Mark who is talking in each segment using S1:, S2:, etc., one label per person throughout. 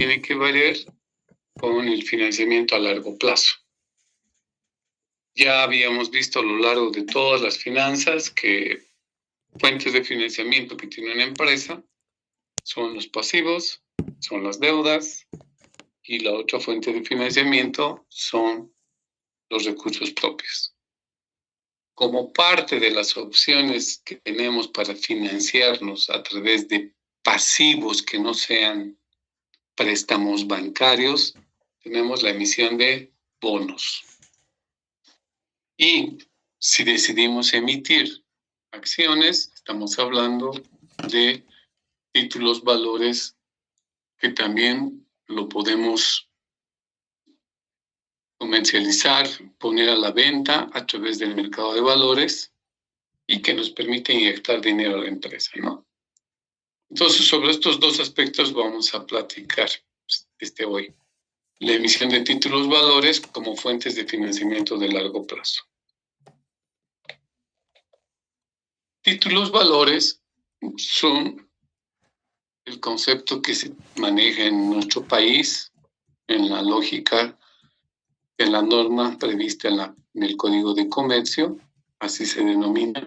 S1: tiene que ver con el financiamiento a largo plazo. Ya habíamos visto a lo largo de todas las finanzas que fuentes de financiamiento que tiene una empresa son los pasivos, son las deudas, y la otra fuente de financiamiento son los recursos propios. Como parte de las opciones que tenemos para financiarnos a través de pasivos que no sean préstamos bancarios, tenemos la emisión de bonos. Y si decidimos emitir acciones, estamos hablando de títulos valores que también lo podemos comercializar, poner a la venta a través del mercado de valores y que nos permite inyectar dinero a la empresa, ¿no? Entonces, sobre estos dos aspectos vamos a platicar hoy. La emisión de títulos valores como fuentes de financiamiento de largo plazo. Títulos valores son el concepto que se maneja en nuestro país, en la lógica, en la norma prevista en el Código de Comercio, así se denomina,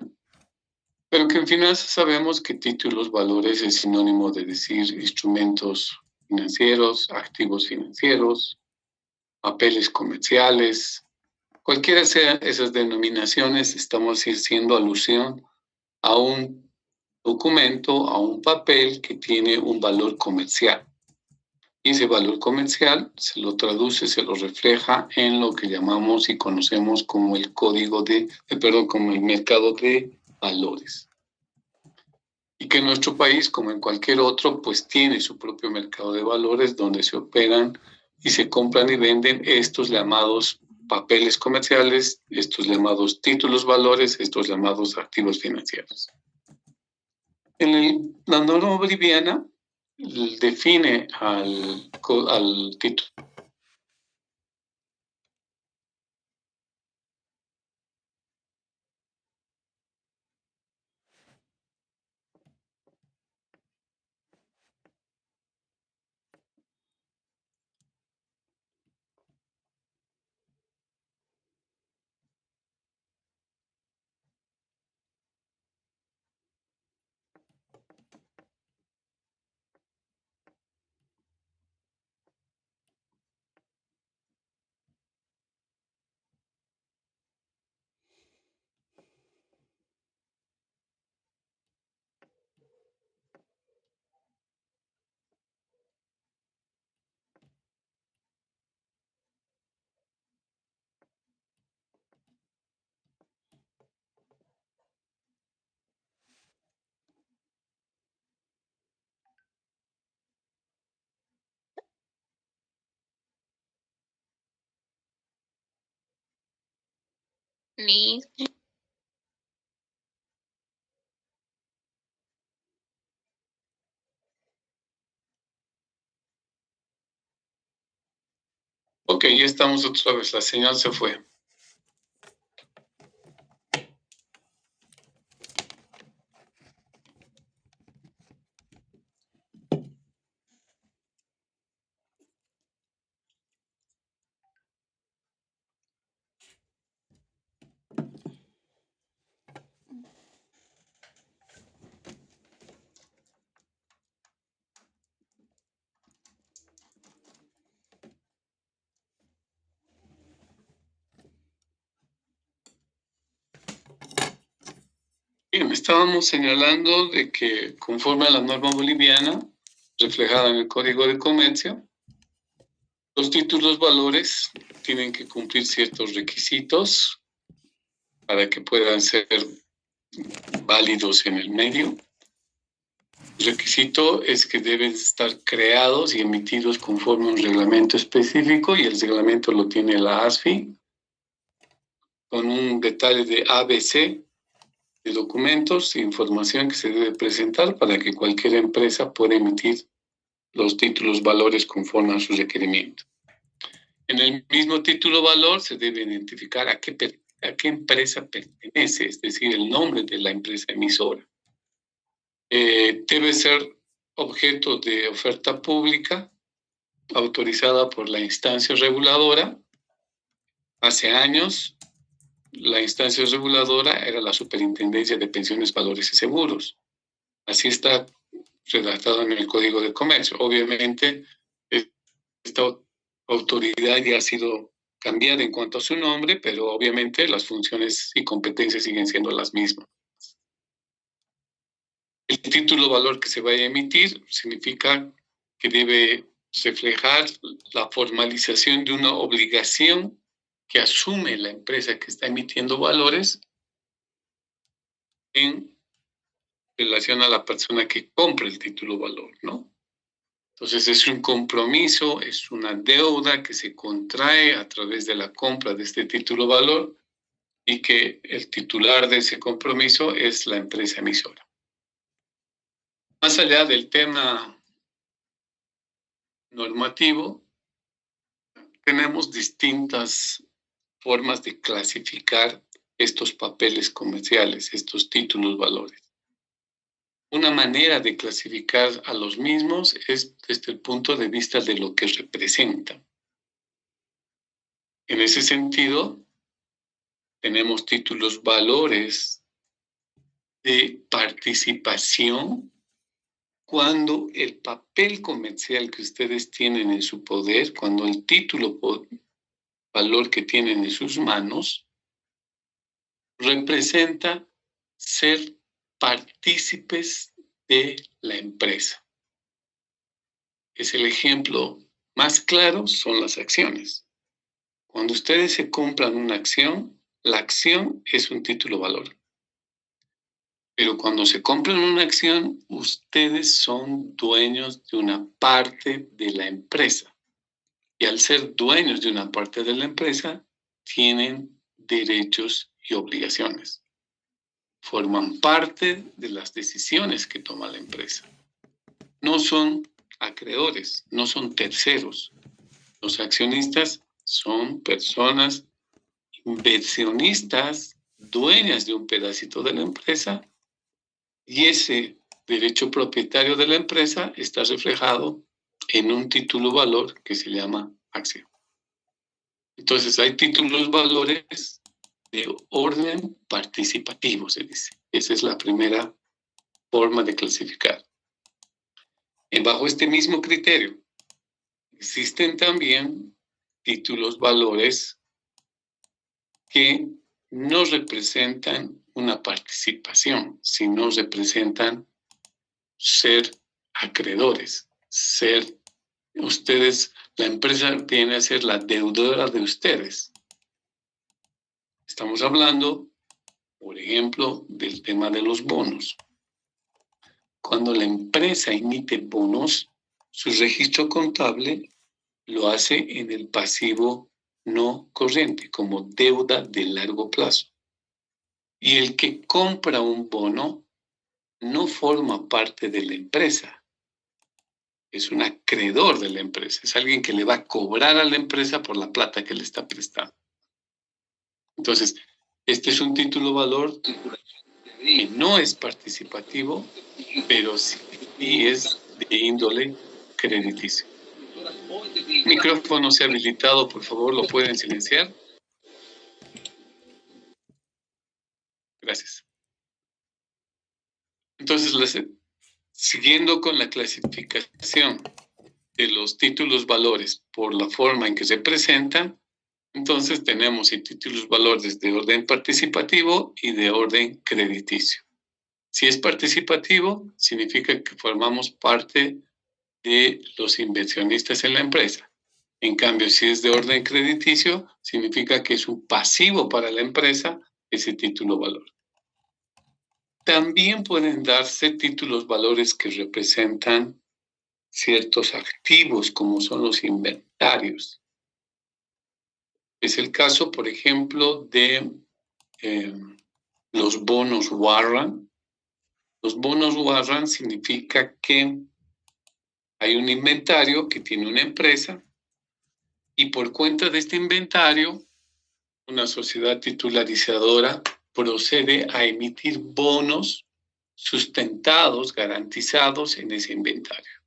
S1: pero que en finanzas sabemos que títulos valores es sinónimo de decir instrumentos financieros, activos financieros, papeles comerciales, cualquiera sean esas denominaciones, estamos haciendo alusión a un documento, a un papel que tiene un valor comercial. Y ese valor comercial se lo traduce, se lo refleja en lo que llamamos y conocemos como el como el mercado de valores. Y que en nuestro país, como en cualquier otro, pues tiene su propio mercado de valores donde se operan y se compran y venden estos llamados papeles comerciales, estos llamados títulos valores, estos llamados activos financieros. La norma boliviana define al título. Ok, ya estamos otra vez, la señal se fue. Bien, estábamos señalando de que conforme a la norma boliviana, reflejada en el Código de Comercio, los títulos valores tienen que cumplir ciertos requisitos para que puedan ser válidos en el medio. El requisito es que deben estar creados y emitidos conforme a un reglamento específico, y el reglamento lo tiene la ASFI, con un detalle de ABC de documentos e información que se debe presentar para que cualquier empresa pueda emitir los títulos valores conforme a su requerimiento. En el mismo título valor se debe identificar a qué empresa pertenece, es decir, el nombre de la empresa emisora. Debe ser objeto de oferta pública autorizada por la instancia reguladora. Hace años, la instancia reguladora era la Superintendencia de Pensiones, Valores y Seguros. Así está redactado en el Código de Comercio. Obviamente, esta autoridad ya ha sido cambiada en cuanto a su nombre, pero obviamente las funciones y competencias siguen siendo las mismas. El título valor que se vaya a emitir significa que debe reflejar la formalización de una obligación que asume la empresa que está emitiendo valores en relación a la persona que compra el título valor, ¿no? Entonces es un compromiso, es una deuda que se contrae a través de la compra de este título valor y que el titular de ese compromiso es la empresa emisora. Más allá del tema normativo, tenemos distintas formas de clasificar estos papeles comerciales, estos títulos valores. Una manera de clasificar a los mismos es desde el punto de vista de lo que representan. En ese sentido, tenemos títulos valores de participación cuando el papel comercial que ustedes tienen en su poder, cuando el título valor que tienen en sus manos, representa ser partícipes de la empresa. Es el ejemplo más claro, son las acciones. Cuando ustedes se compran una acción, la acción es un título valor. Pero cuando se compran una acción, ustedes son dueños de una parte de la empresa. Y al ser dueños de una parte de la empresa, tienen derechos y obligaciones. Forman parte de las decisiones que toma la empresa. No son acreedores, no son terceros. Los accionistas son personas inversionistas, dueñas de un pedacito de la empresa, y ese derecho propietario de la empresa está reflejado en un título valor que se llama acción. Entonces hay títulos valores de orden participativo, se dice. Esa es la primera forma de clasificar. Bajo este mismo criterio, existen también títulos valores que no representan una participación, sino representan ser acreedores, ser ustedes, la empresa viene a ser la deudora de ustedes. Estamos hablando, por ejemplo, del tema de los bonos. Cuando la empresa emite bonos, su registro contable lo hace en el pasivo no corriente, como deuda de largo plazo. Y el que compra un bono no forma parte de la empresa. Es un acreedor de la empresa. Es alguien que le va a cobrar a la empresa por la plata que le está prestando. Entonces, este es un título valor que no es participativo, pero sí es de índole crediticio. Micrófono se ha habilitado, por favor, lo pueden silenciar. Gracias. Entonces, siguiendo con la clasificación de los títulos valores por la forma en que se presentan, entonces tenemos títulos valores de orden participativo y de orden crediticio. Si es participativo, significa que formamos parte de los inversionistas en la empresa. En cambio, si es de orden crediticio, significa que es un pasivo para la empresa ese título valor. También pueden darse títulos valores que representan ciertos activos, como son los inventarios. Es el caso, por ejemplo, de los bonos Warrant. Los bonos Warrant significa que hay un inventario que tiene una empresa y por cuenta de este inventario, una sociedad titularizadora procede a emitir bonos sustentados, garantizados en ese inventario.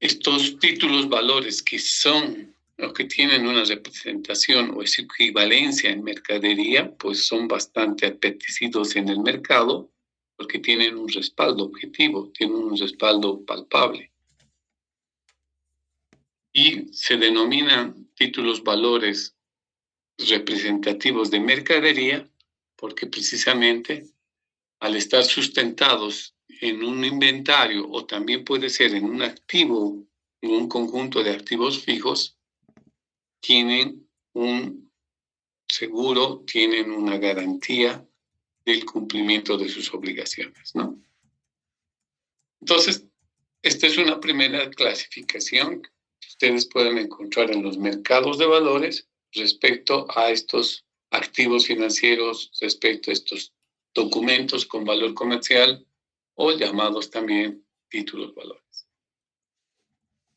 S1: Estos títulos valores que son o que tienen una representación o equivalencia en mercadería, pues son bastante apetecidos en el mercado porque tienen un respaldo objetivo, tienen un respaldo palpable. Y se denominan títulos valores representativos de mercadería porque precisamente al estar sustentados en un inventario o también puede ser en un activo, en un conjunto de activos fijos, tienen un seguro, tienen una garantía del cumplimiento de sus obligaciones, ¿no? Entonces, esta es una primera clasificación que ustedes pueden encontrar en los mercados de valores respecto a estos activos financieros, respecto a estos documentos con valor comercial o llamados también títulos valores.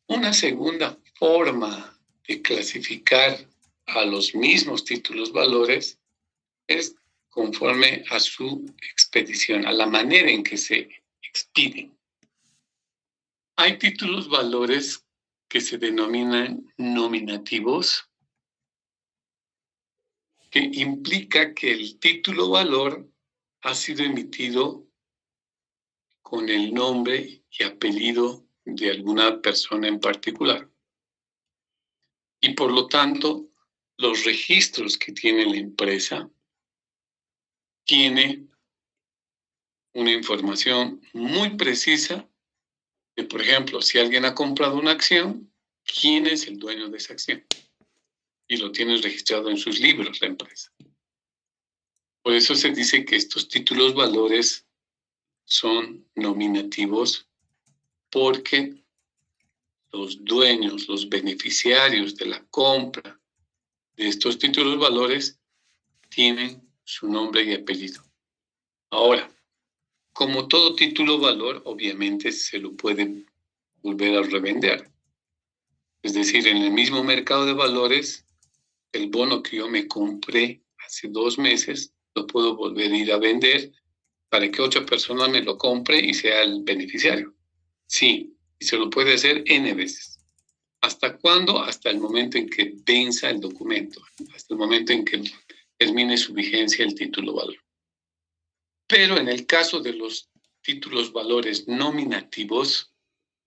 S1: Una segunda forma de clasificar a los mismos títulos valores es conforme a su expedición, a la manera en que se expiden. Hay títulos valores que se denominan nominativos, que implica que el título valor ha sido emitido con el nombre y apellido de alguna persona en particular. Y por lo tanto, los registros que tiene la empresa tiene una información muy precisa de, por ejemplo, si alguien ha comprado una acción, quién es el dueño de esa acción. Y lo tiene registrado en sus libros la empresa. Por eso se dice que estos títulos valores son nominativos porque los dueños, los beneficiarios de la compra de estos títulos valores tienen su nombre y apellido. Ahora, como todo título valor, obviamente se lo puede volver a revender. Es decir, en el mismo mercado de valores, el bono que yo me compré hace 2 meses, lo puedo volver a ir a vender para que otra persona me lo compre y sea el beneficiario. Sí, y se lo puede hacer N veces. ¿Hasta cuándo? Hasta el momento en que venza el documento, hasta el momento en que termine su vigencia el título valor. Pero en el caso de los títulos valores nominativos,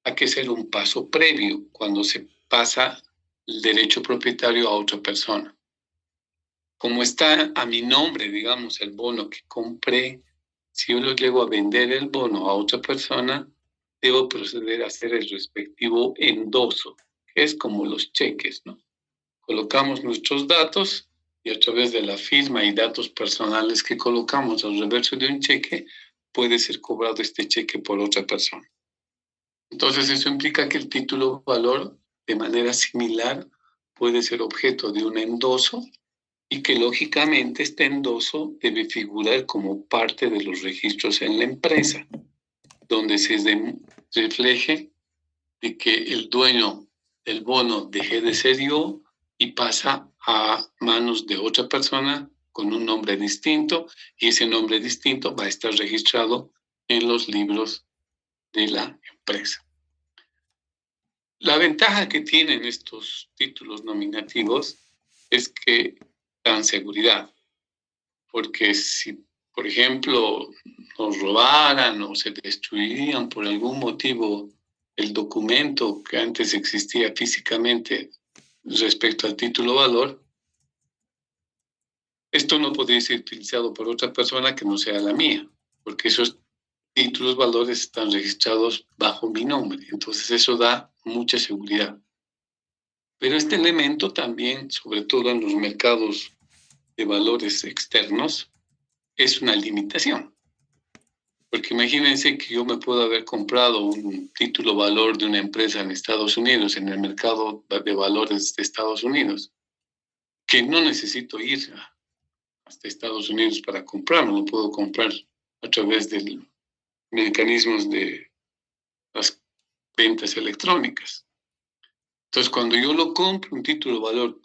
S1: hay que hacer un paso previo cuando se pasa el derecho propietario a otra persona. Como está a mi nombre, digamos, el bono que compré, si yo lo llego a vender el bono a otra persona, debo proceder a hacer el respectivo endoso, que es como los cheques, ¿no? Colocamos nuestros datos y a través de la firma y datos personales que colocamos al reverso de un cheque, puede ser cobrado este cheque por otra persona. Entonces, eso implica que el título valor, de manera similar, puede ser objeto de un endoso y que lógicamente este endoso debe figurar como parte de los registros en la empresa, donde se refleje de que el dueño del bono deje de ser yo y pasa a manos de otra persona con un nombre distinto, y ese nombre distinto va a estar registrado en los libros de la empresa. La ventaja que tienen estos títulos nominativos es que dan seguridad, porque si, por ejemplo, nos robaran o se destruirían por algún motivo el documento que antes existía físicamente respecto al título valor, esto no podría ser utilizado por otra persona que no sea la mía, porque esos títulos valores están registrados bajo mi nombre, entonces eso da mucha seguridad. Pero este elemento también, sobre todo en los mercados de valores externos, es una limitación. Porque imagínense que yo me puedo haber comprado un título valor de una empresa en Estados Unidos, en el mercado de valores de Estados Unidos, que no necesito ir hasta Estados Unidos para comprarlo, lo puedo comprar a través de mecanismos de las ventas electrónicas. Entonces, cuando yo lo compro, un título valor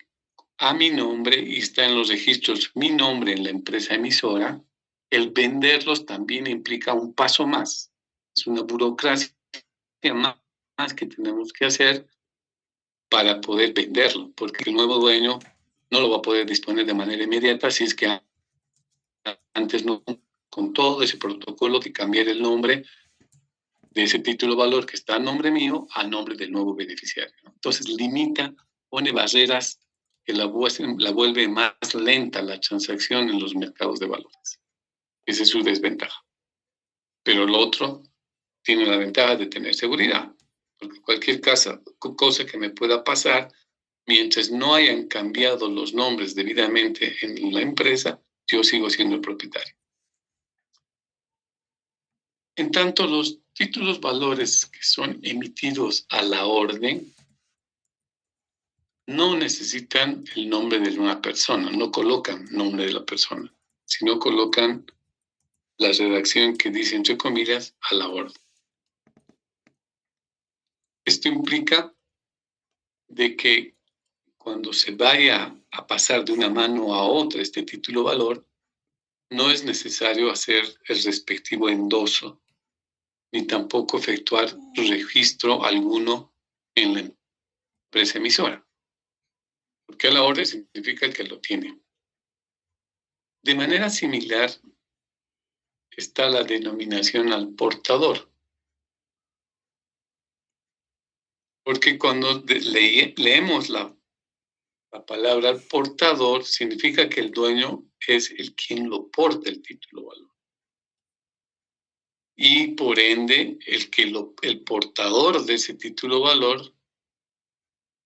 S1: a mi nombre y está en los registros mi nombre en la empresa emisora, el venderlos también implica un paso más. Es una burocracia más que tenemos que hacer para poder venderlo, porque el nuevo dueño no lo va a poder disponer de manera inmediata si es que antes no, con todo ese protocolo de cambiar el nombre de ese título valor que está a nombre mío a nombre del nuevo beneficiario. Entonces limita, pone barreras que la vuelve más lenta la transacción en los mercados de valores. Esa es su desventaja. Pero lo otro tiene la ventaja de tener seguridad, porque cualquier cosa que me pueda pasar, mientras no hayan cambiado los nombres debidamente en la empresa, yo sigo siendo el propietario. En tanto, los títulos valores que son emitidos a la orden no necesitan el nombre de una persona, no colocan nombre de la persona, sino colocan la redacción que dice, entre comillas, a la orden. Esto implica de que cuando se vaya a pasar de una mano a otra este título valor, no es necesario hacer el respectivo endoso, ni tampoco efectuar registro alguno en la empresa emisora, porque a la orden significa el que lo tiene. De manera similar está la denominación al portador, porque cuando leemos la palabra portador, significa que el dueño es el quien lo porta el título valor. Y por ende, el portador de ese título valor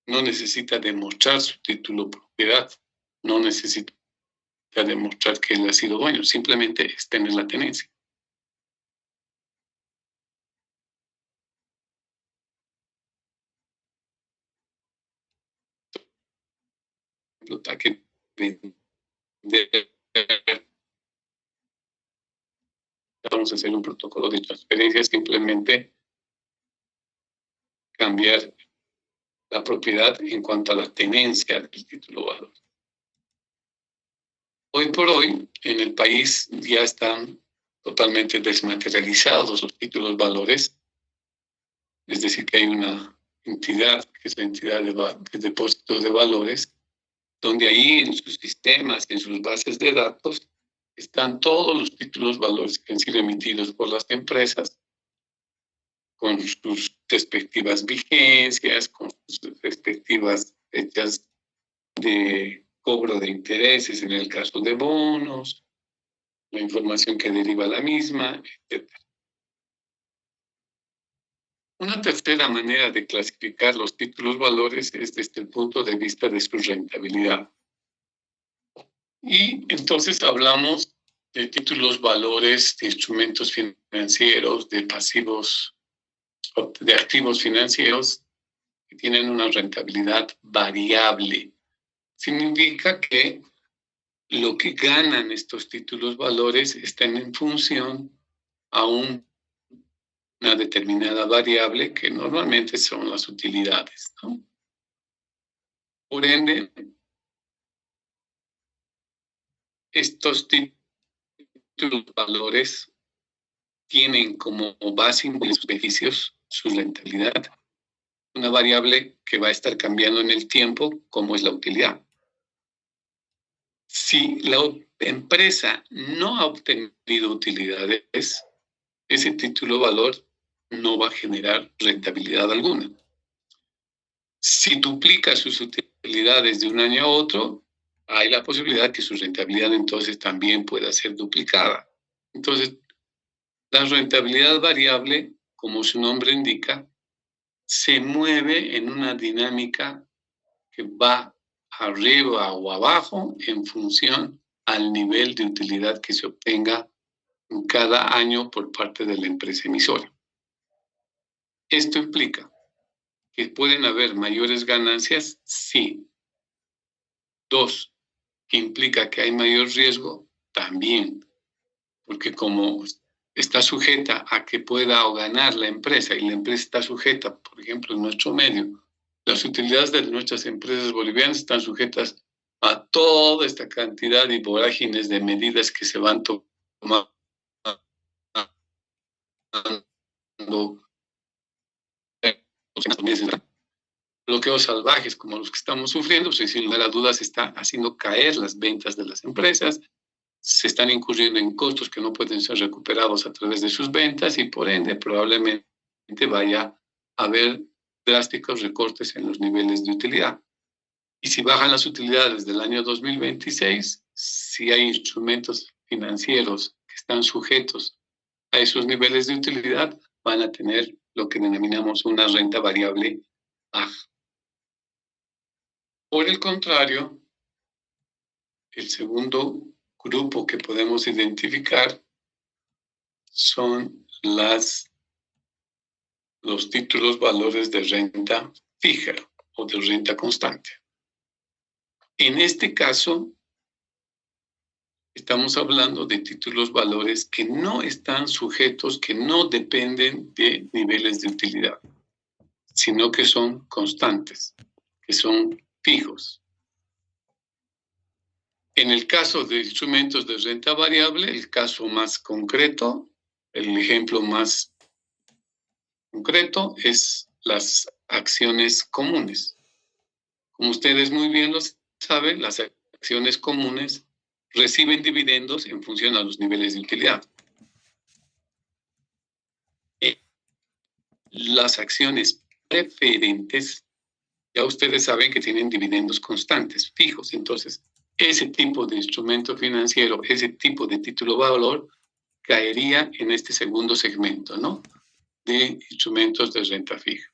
S1: no necesita demostrar su título propiedad, no necesita demostrar que él ha sido dueño, simplemente es tener la tenencia. Que vender, vamos a hacer un protocolo de transferencia, simplemente cambiar la propiedad en cuanto a la tenencia del título valor. Hoy por hoy, en el país ya están totalmente desmaterializados los títulos valores, es decir, que hay una entidad, que es la entidad de depósitos de valores, donde ahí en sus sistemas, en sus bases de datos, están todos los títulos valores que han sido emitidos por las empresas, con sus respectivas vigencias, con sus respectivas fechas de cobro de intereses en el caso de bonos, la información que deriva la misma, etc. Una tercera manera de clasificar los títulos valores es desde el punto de vista de su rentabilidad. Y entonces hablamos de títulos valores, de instrumentos financieros, de pasivos, de activos financieros que tienen una rentabilidad variable. Significa que lo que ganan estos títulos valores están en función a una determinada variable que normalmente son las utilidades, ¿no? Por ende, estos títulos valores tienen como base de sus beneficios su rentabilidad, una variable que va a estar cambiando en el tiempo, como es la utilidad. Si la empresa no ha obtenido utilidades, ese título valor no va a generar rentabilidad alguna. Si duplica sus utilidades de un año a otro, hay la posibilidad que su rentabilidad entonces también pueda ser duplicada. Entonces, la rentabilidad variable, como su nombre indica, se mueve en una dinámica que va arriba o abajo en función al nivel de utilidad que se obtenga cada año por parte de la empresa emisora. Esto implica que pueden haber mayores ganancias, sí. 2, que implica que hay mayor riesgo, también, porque como está sujeta a que pueda o ganar la empresa y la empresa está sujeta, por ejemplo, en nuestro medio, las utilidades de nuestras empresas bolivianas están sujetas a toda esta cantidad y vorágines de medidas que se van tomando bloqueos salvajes como los que estamos sufriendo, pues sin lugar a dudas está haciendo caer las ventas de las empresas, se están incurriendo en costos que no pueden ser recuperados a través de sus ventas y por ende probablemente vaya a haber drásticos recortes en los niveles de utilidad. Y si bajan las utilidades del año 2026, si hay instrumentos financieros que están sujetos a esos niveles de utilidad, van a tener lo que denominamos una renta variable baja. Por el contrario, el segundo grupo que podemos identificar son los títulos valores de renta fija o de renta constante. En este caso, estamos hablando de títulos valores que no están sujetos, que no dependen de niveles de utilidad, sino que son constantes, que son fijos. En el caso de instrumentos de renta variable, el caso más concreto, el ejemplo más concreto es las acciones comunes. Como ustedes muy bien lo saben, las acciones comunes reciben dividendos en función a los niveles de utilidad. Las acciones preferentes, ya ustedes saben que tienen dividendos constantes, fijos. Entonces, ese tipo de instrumento financiero, ese tipo de título valor, caería en este segundo segmento, ¿no? De instrumentos de renta fija,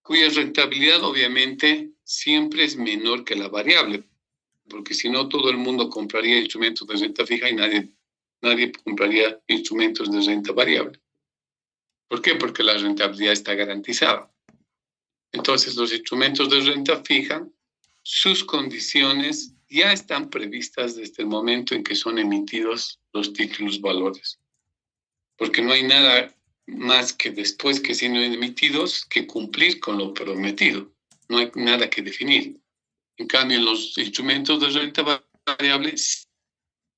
S1: cuya rentabilidad obviamente siempre es menor que la variable, porque si no todo el mundo compraría instrumentos de renta fija y nadie compraría instrumentos de renta variable. ¿Por qué? Porque la rentabilidad está garantizada. Entonces, los instrumentos de renta fija, sus condiciones ya están previstas desde el momento en que son emitidos los títulos valores, porque no hay nada más que después que siendo emitidos que cumplir con lo prometido. No hay nada que definir. En cambio, en los instrumentos de renta variable,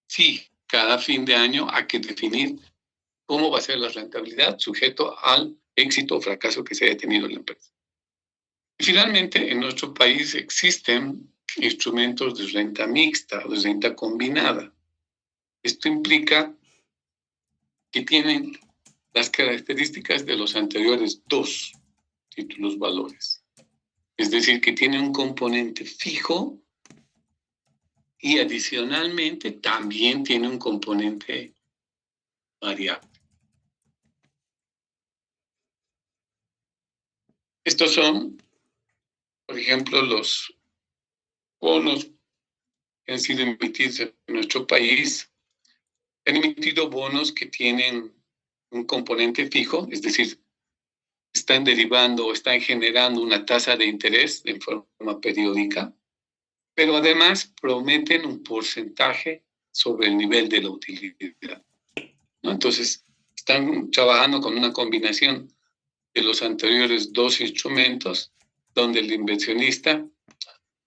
S1: sí, cada fin de año hay que definir cómo va a ser la rentabilidad sujeto al éxito o fracaso que se haya tenido en la empresa. Y finalmente, en nuestro país existen instrumentos de renta mixta o de renta combinada. Esto implica que tienen las características de los anteriores dos títulos valores. Es decir, que tiene un componente fijo y adicionalmente también tiene un componente variable. Estos son, por ejemplo, los bonos que han sido emitidos en nuestro país. Han emitido bonos que tienen un componente fijo, es decir, están derivando o están generando una tasa de interés en forma periódica, pero además prometen un porcentaje sobre el nivel de la utilidad, ¿no? Entonces, están trabajando con una combinación de los anteriores dos instrumentos, donde el inversionista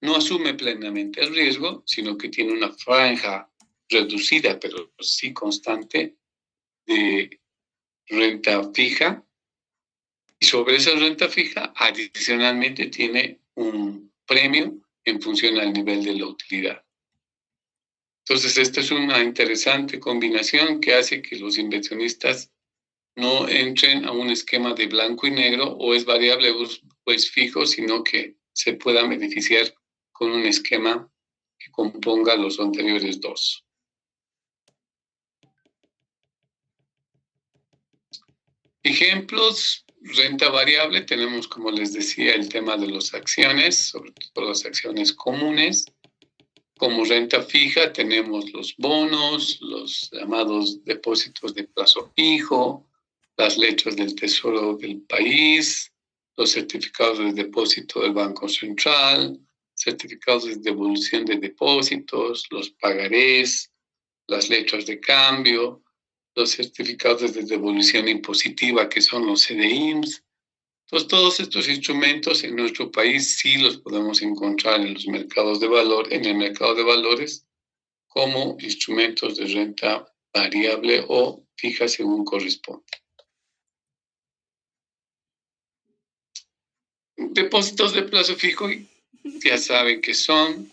S1: no asume plenamente el riesgo, sino que tiene una franja reducida, pero sí constante, de renta fija, y sobre esa renta fija adicionalmente tiene un premio en función al nivel de la utilidad. Entonces, esta es una interesante combinación que hace que los inversionistas no entren a un esquema de blanco y negro, o es variable o es fijo, sino que se puedan beneficiar con un esquema que componga los anteriores dos. Ejemplos, renta variable, tenemos, como les decía, el tema de las acciones, sobre todo las acciones comunes. Como renta fija tenemos los bonos, los llamados depósitos de plazo fijo, las letras del Tesoro del país, los certificados de depósito del Banco Central, certificados de devolución de depósitos, los pagarés, las letras de cambio, los certificados de devolución impositiva, que son los CDIMS. Entonces, todos estos instrumentos en nuestro país sí los podemos encontrar en los mercados de valor, en el mercado de valores, como instrumentos de renta variable o fija según corresponde. Depósitos de plazo fijo, ya saben que son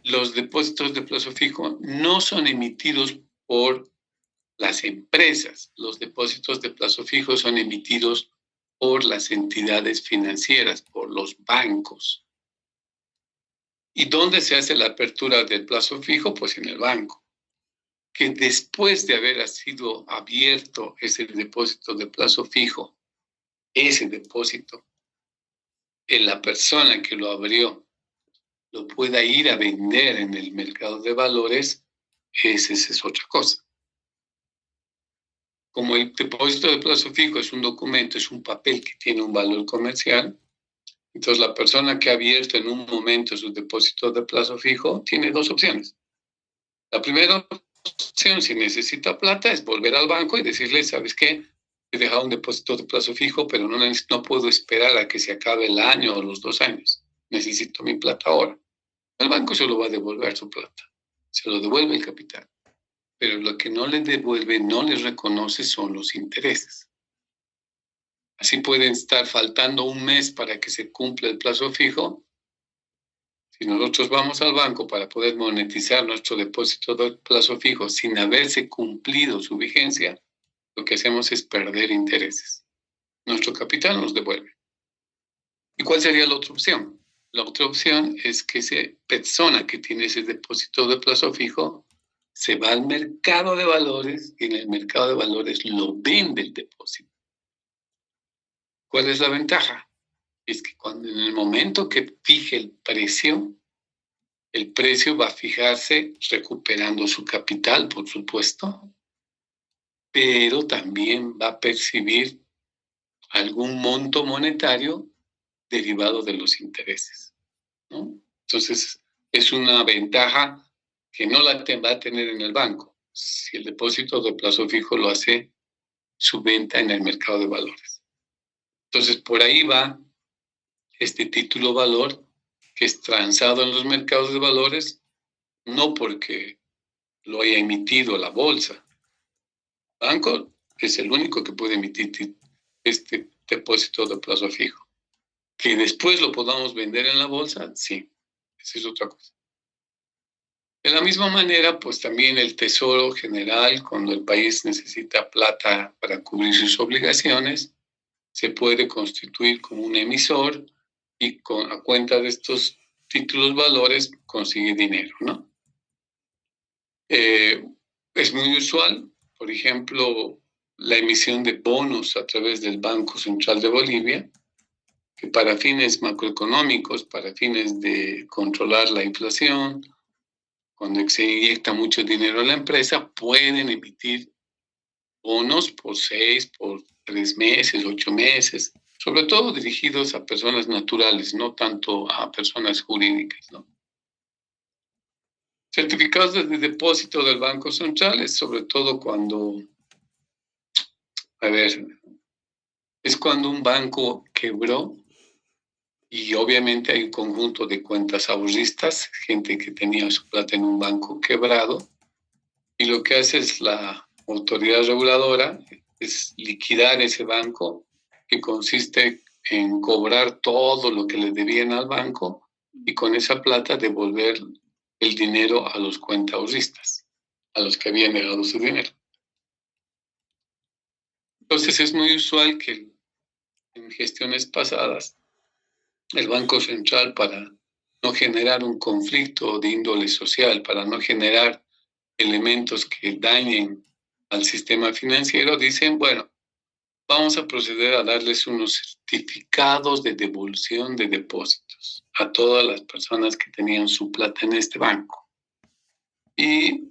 S1: los depósitos de plazo fijo, no son emitidos por las empresas. Los depósitos de plazo fijo son emitidos por las entidades financieras, por los bancos. ¿Y dónde se hace la apertura del plazo fijo? Pues en el banco. Que después de haber sido abierto ese depósito de plazo fijo, ese depósito, la persona que lo abrió lo pueda ir a vender en el mercado de valores, esa es otra cosa. Como el depósito de plazo fijo es un documento, es un papel que tiene un valor comercial, entonces la persona que ha abierto en un momento su depósito de plazo fijo tiene dos opciones. La primera opción, si necesita plata, es volver al banco y decirle, ¿sabes qué? He dejado un depósito de plazo fijo, pero no puedo esperar a que se acabe el año o los 2 años. Necesito mi plata ahora. El banco se lo va a devolver su plata. Se lo devuelve el capital. Pero lo que no le devuelve, no le reconoce son los intereses. Así pueden estar faltando un mes para que se cumpla el plazo fijo. Si nosotros vamos al banco para poder monetizar nuestro depósito de plazo fijo sin haberse cumplido su vigencia, lo que hacemos es perder intereses. Nuestro capital nos devuelve. ¿Y cuál sería la otra opción? La otra opción es que esa persona que tiene ese depósito de plazo fijo se va al mercado de valores y en el mercado de valores lo vende el depósito. ¿Cuál es la ventaja? Es que en el momento que fije el precio va a fijarse recuperando su capital, por supuesto, pero también va a percibir algún monto monetario derivado de los intereses, ¿no? Entonces, es una ventaja que no la va a tener en el banco, si el depósito de plazo fijo lo hace su venta en el mercado de valores. Entonces, por ahí va este título valor que es transado en los mercados de valores, no porque lo haya emitido la bolsa. El banco es el único que puede emitir este depósito de plazo fijo. Que después lo podamos vender en la bolsa, sí, esa es otra cosa. De la misma manera, pues también el Tesoro General, cuando el país necesita plata para cubrir sus obligaciones, se puede constituir como un emisor y a cuenta de estos títulos valores consigue dinero, ¿no? Es muy usual, por ejemplo, la emisión de bonos a través del Banco Central de Bolivia, que para fines macroeconómicos, para fines de controlar la inflación, cuando se inyecta mucho dinero a la empresa, pueden emitir bonos por 6, por 3 meses, 8 meses, sobre todo dirigidos a personas naturales, no tanto a personas jurídicas, ¿no? Certificados de depósito del Banco Central es sobre todo es cuando un banco quebró y obviamente hay un conjunto de cuentas ahorristas, gente que tenía su plata en un banco quebrado, y lo que hace es la autoridad reguladora es liquidar ese banco, que consiste en cobrar todo lo que le debían al banco y con esa plata devolver el dinero a los cuentaahorristas, a los que habían negado su dinero. Entonces es muy usual que en gestiones pasadas el Banco Central, para no generar un conflicto de índole social, para no generar elementos que dañen al sistema financiero, dicen, bueno, vamos a proceder a darles unos certificados de devolución de depósitos a todas las personas que tenían su plata en este banco. Y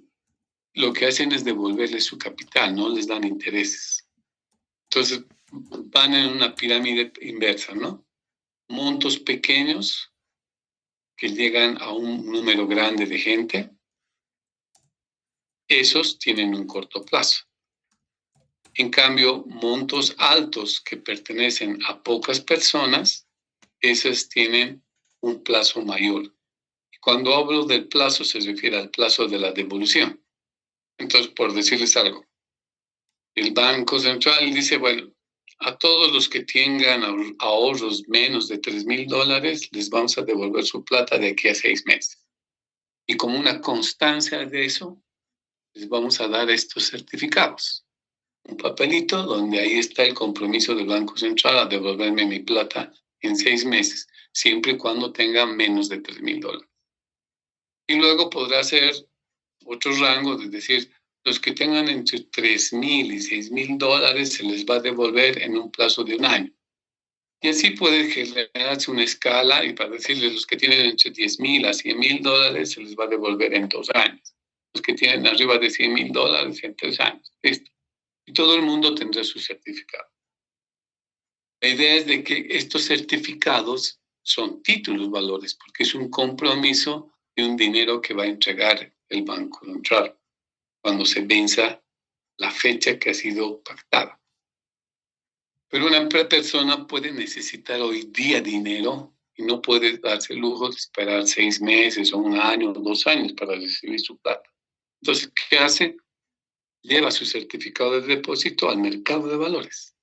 S1: lo que hacen es devolverles su capital, no les dan intereses. Entonces, van en una pirámide inversa, ¿no? Montos pequeños que llegan a un número grande de gente, esos tienen un corto plazo. En cambio, montos altos que pertenecen a pocas personas, esos tienen un plazo mayor. Y cuando hablo del plazo, se refiere al plazo de la devolución. Entonces, por decirles algo, el Banco Central dice, bueno, a todos los que tengan ahorros menos de $3,000, les vamos a devolver su plata de aquí a 6 meses. Y como una constancia de eso, les vamos a dar estos certificados. Un papelito donde ahí está el compromiso del Banco Central a devolverme mi plata en 6 meses, siempre y cuando tenga menos de $3,000. Y luego podrá ser otros rangos, es decir, los que tengan entre $3,000 y $6,000 se les va a devolver en un plazo de 1 año. Y así puede generarse una escala y para decirles los que tienen entre $10,000 a $100,000 se les va a devolver en 2 años. Los que tienen arriba de $100,000 en 3 años. Listo. Y todo el mundo tendrá su certificado. La idea es de que estos certificados son títulos valores, porque es un compromiso de un dinero que va a entregar el Banco Central cuando se venza la fecha que ha sido pactada. Pero una persona puede necesitar hoy día dinero y no puede darse el lujo de esperar 6 meses o 1 año o 2 años para recibir su plata. Entonces, ¿qué hace? Lleva su certificado de depósito al mercado de valores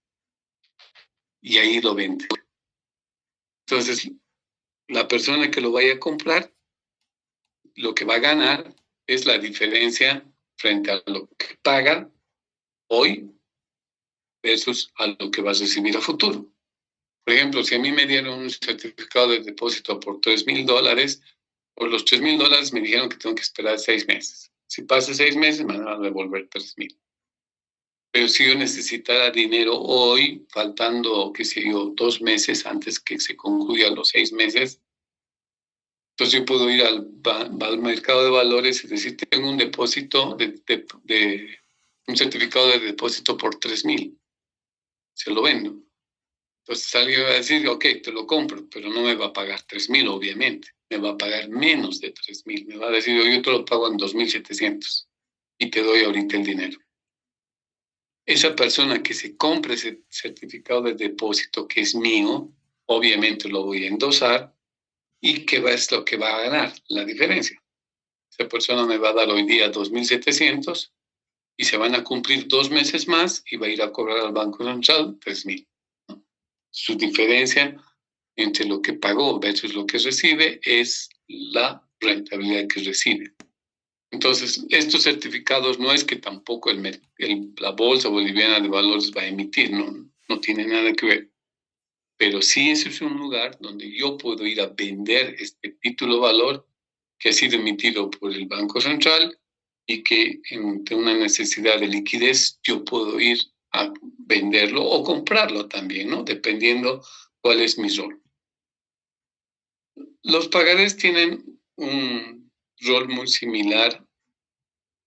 S1: y ahí lo vende. Entonces, la persona que lo vaya a comprar, lo que va a ganar es la diferencia frente a lo que paga hoy versus a lo que va a recibir a futuro. Por ejemplo, si a mí me dieron un certificado de depósito por $3,000, por los $3,000 me dijeron que tengo que esperar 6 meses. Si pasa 6 meses, me van a devolver 3,000. Pero si yo necesitara dinero hoy, faltando, qué sé yo, 2 meses antes que se concluyan los 6 meses, entonces yo puedo ir al mercado de valores y decir, tengo un depósito un certificado de depósito por 3,000. Se lo vendo. Entonces alguien va a decir, ok, te lo compro, pero no me va a pagar 3,000, obviamente. Me va a pagar menos de 3,000. Me va a decir, yo te lo pago en 2,700 y te doy ahorita el dinero. Esa persona que se compre ese certificado de depósito que es mío, obviamente lo voy a endosar y ¿qué es lo que va a ganar? La diferencia. Esa persona me va a dar hoy día 2,700 y se van a cumplir 2 meses más y va a ir a cobrar al Banco Central 3,000. Su diferencia entre lo que pagó versus lo que recibe es la rentabilidad que recibe. Entonces, estos certificados no es que tampoco la Bolsa Boliviana de Valores va a emitir, no tiene nada que ver. Pero sí ese es un lugar donde yo puedo ir a vender este título valor que ha sido emitido por el Banco Central y que ante una necesidad de liquidez yo puedo ir a venderlo o comprarlo también, ¿no? Dependiendo cuál es mi rol. Los pagarés tienen un rol muy similar,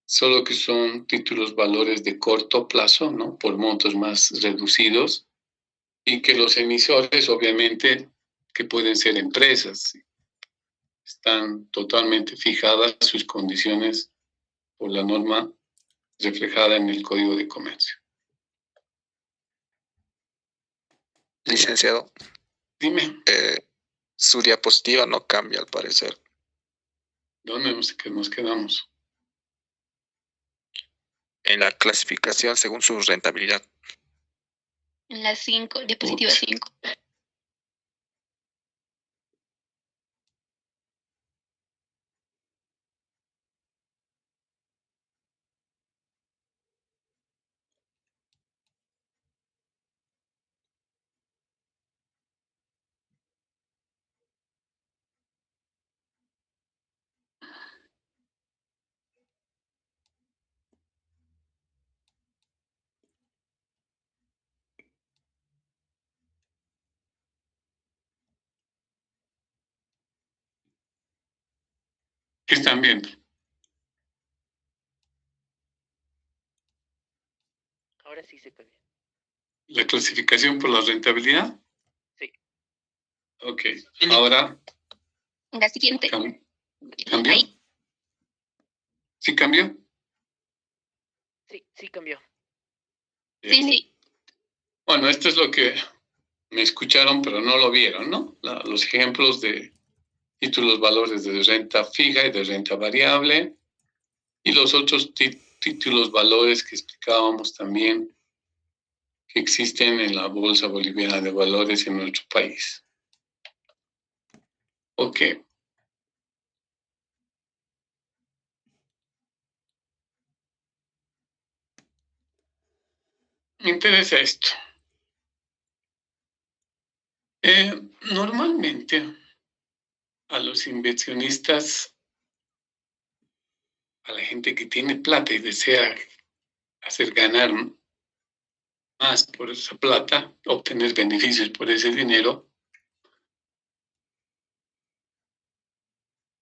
S1: solo que son títulos valores de corto plazo, ¿no? Por montos más reducidos y que los emisores, obviamente, que pueden ser empresas, están totalmente fijadas sus condiciones por la norma reflejada en el Código de Comercio.
S2: Licenciado,
S1: Dime,
S2: su diapositiva no cambia al parecer.
S1: ¿dónde nos quedamos?
S2: En la clasificación según su rentabilidad.
S3: En la 5, diapositiva 5.
S1: ¿Qué están viendo?
S4: Ahora sí se cambia.
S1: ¿La clasificación por la rentabilidad?
S4: Sí.
S1: Ok, ahora...
S3: La siguiente.
S1: ¿Cambió?
S3: Ahí.
S1: ¿Sí cambió?
S4: Sí cambió.
S3: Sí.
S1: Bueno, esto es lo que me escucharon, pero no lo vieron, ¿no? Los ejemplos de títulos valores de renta fija y de renta variable y los otros títulos valores que explicábamos también, que existen en la Bolsa Boliviana de Valores en nuestro país. Ok. Me interesa esto. Normalmente a los inversionistas, a la gente que tiene plata y desea hacer ganar más por esa plata, obtener beneficios por ese dinero,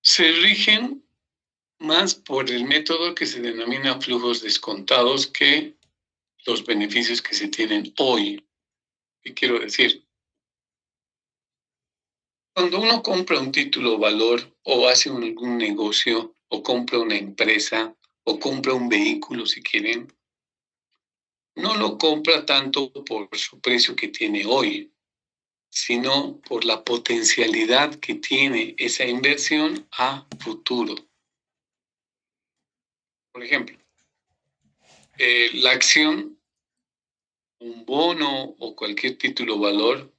S1: se rigen más por el método que se denomina flujos descontados que los beneficios que se tienen hoy. ¿Qué quiero decir? Cuando uno compra un título valor o hace algún negocio o compra una empresa o compra un vehículo, si quieren, no lo compra tanto por su precio que tiene hoy, sino por la potencialidad que tiene esa inversión a futuro. Por ejemplo, la acción, un bono o cualquier título valor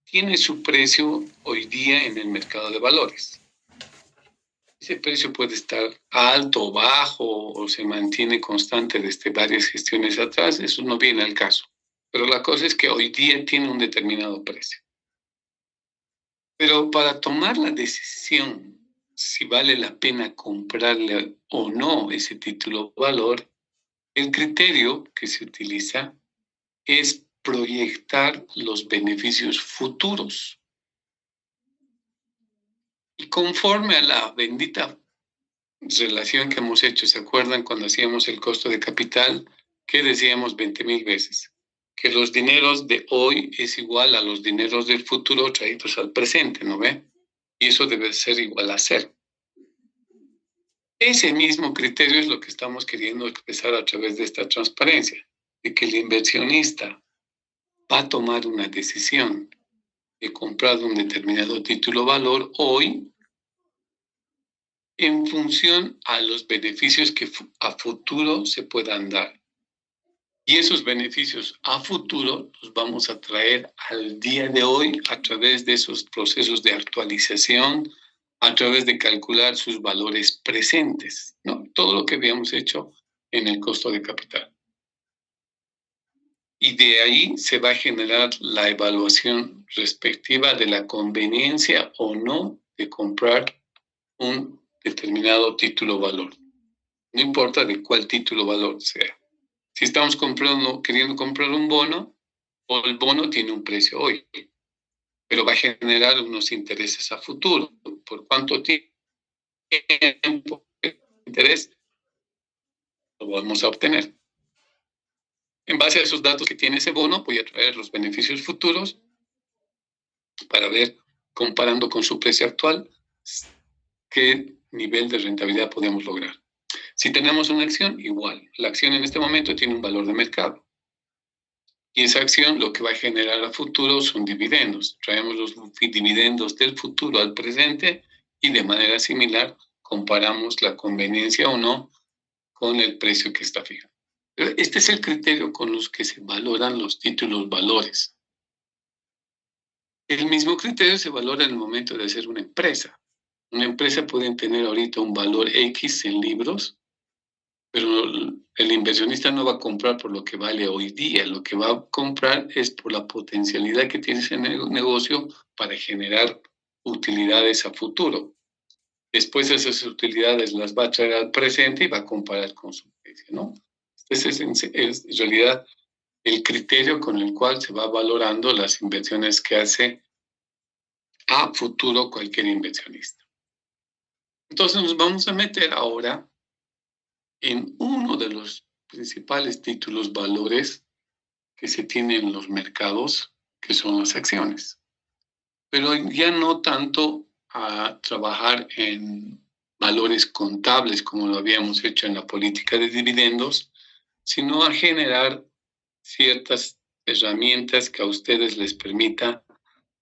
S1: tiene su precio hoy día en el mercado de valores. Ese precio puede estar alto o bajo o se mantiene constante desde varias gestiones atrás, eso no viene al caso. Pero la cosa es que hoy día tiene un determinado precio. Pero para tomar la decisión si vale la pena comprarle o no ese título valor, el criterio que se utiliza es proyectar los beneficios futuros. Y conforme a la bendita relación que hemos hecho, ¿se acuerdan cuando hacíamos el costo de capital? Que decíamos 20,000 veces, que los dineros de hoy es igual a los dineros del futuro traídos al presente, ¿no ve? Y eso debe ser igual a cero. Ese mismo criterio es lo que estamos queriendo expresar a través de esta transparencia, de que el inversionista va a tomar una decisión de comprar un determinado título valor hoy en función a los beneficios que a futuro se puedan dar. Y esos beneficios a futuro los vamos a traer al día de hoy a través de esos procesos de actualización, a través de calcular sus valores presentes, ¿no? Todo lo que habíamos hecho en el costo de capital. Y de ahí se va a generar la evaluación respectiva de la conveniencia o no de comprar un determinado título valor. No importa de cuál título valor sea. Si estamos queriendo comprar un bono, o el bono tiene un precio hoy, pero va a generar unos intereses a futuro. ¿Por cuánto tiempo interés lo vamos a obtener? En base a esos datos que tiene ese bono, voy a traer los beneficios futuros para ver, comparando con su precio actual, qué nivel de rentabilidad podemos lograr. Si tenemos una acción, igual. La acción en este momento tiene un valor de mercado. Y esa acción lo que va a generar a futuro son dividendos. Traemos los dividendos del futuro al presente y de manera similar comparamos la conveniencia o no con el precio que está fijado. Este es el criterio con los que se valoran los títulos valores. El mismo criterio se valora en el momento de hacer una empresa. Una empresa puede tener ahorita un valor X en libros, pero el inversionista no va a comprar por lo que vale hoy día. Lo que va a comprar es por la potencialidad que tiene ese negocio para generar utilidades a futuro. Después esas utilidades las va a traer al presente y va a comparar con su precio, ¿no? Ese es en realidad el criterio con el cual se va valorando las inversiones que hace a futuro cualquier inversionista. Entonces nos vamos a meter ahora en uno de los principales títulos valores que se tienen en los mercados, que son las acciones. Pero ya no tanto a trabajar en valores contables como lo habíamos hecho en la política de dividendos, sino a generar ciertas herramientas que a ustedes les permita